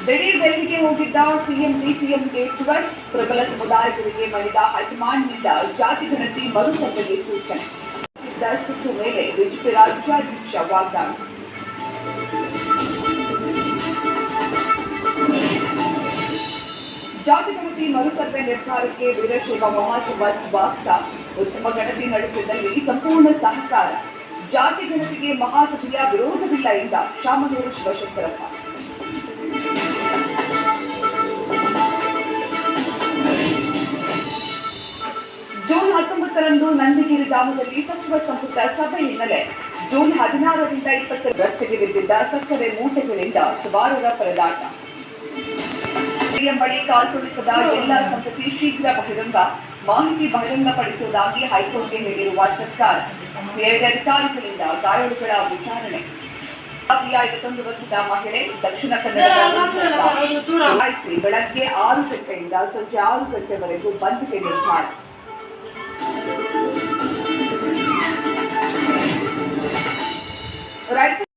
ದಿಢೀರ್ ದೆಹಲಿಗೆ ಹೋಗಿದ್ದ ಸಿಎಂ ಡಿಸಿಎಂಗೆ ಟ್ವಿಸ್ಟ್. ಪ್ರಬಲ ಸಮುದಾಯಗಳಿಗೆ ಮಣಿದ ಹೈಕಮಾಂಡ್ನಿಂದ ಜಾತಿ ಗಣತಿ ಮರುಸಭೆಗೆ ಸೂಚನೆ. ಸುತ್ತು ಮೇಲೆ ಬಿಜೆಪಿ ರಾಜ್ಯಾಧ್ಯಕ್ಷ ವಾಗ್ದಾಳಿ. ಜಾತಿ ಗಣತಿ ಮರುಸರ್ವೆ ನಿರ್ಧಾರಕ್ಕೆ ವೀರಶೈವ ಮಹಾಸಭಾ ಸ್ವಾಗತ. ಉತ್ತಮ ಗಣತಿ ನಡೆಸಿದಲ್ಲಿ ಸಂಪೂರ್ಣ ಸಹಕಾರ. ಜಾತಿ ಗಣತಿಗೆ ಮಹಾಸಭೆಯ ವಿರೋಧವಿಲ್ಲ ಎಂದ ಶಾಮನೂರು ಶಿವಶಂಕರಪ್ಪ. ಜೂನ್ 19ರಂದು ನಂದಿಗಿರಿ ಗ್ರಾಮದಲ್ಲಿ ಸಚಿವ ಸಂಪುಟ ಸಭೆ ಹಿನ್ನೆಲೆ ಜೂನ್ 16ರಿಂದ 20ರವರೆಗೆ ಬಿದ್ದಿದ್ದ ಸಕ್ಕರೆ ಮೂಟೆಗಳಿಂದ ಸವಾರರ ಪರದಾಟ. ಬಳಿ ಕಾಲ್ತುಳಿತದ ಎಲ್ಲ ಸಂಪತ್ತಿ ಶೀಘ್ರ ಮಾಹಿತಿ ಬಹಿರಂಗಪಡಿಸುವುದಾಗಿ ಹೈಕೋರ್ಟ್ಗೆ ನೀಡಿರುವ ಸರ್ಕಾರ. ಸಿಐಡಿ ಅಧಿಕಾರಿಗಳಿಂದ ಗಾಯಾಳುಗಳ ವಿಚಾರಣೆ. 51 ವರ್ಷದ ಮಹಿಳೆ ದಕ್ಷಿಣ ಕನ್ನಡ ಬೆಳಗ್ಗೆ 6 ಗಂಟೆಯಿಂದ ಸಂಜೆ 6 ಗಂಟೆವರೆಗೂ ಬಂದ್ಗೆ ನಿರ್ಧಾರ.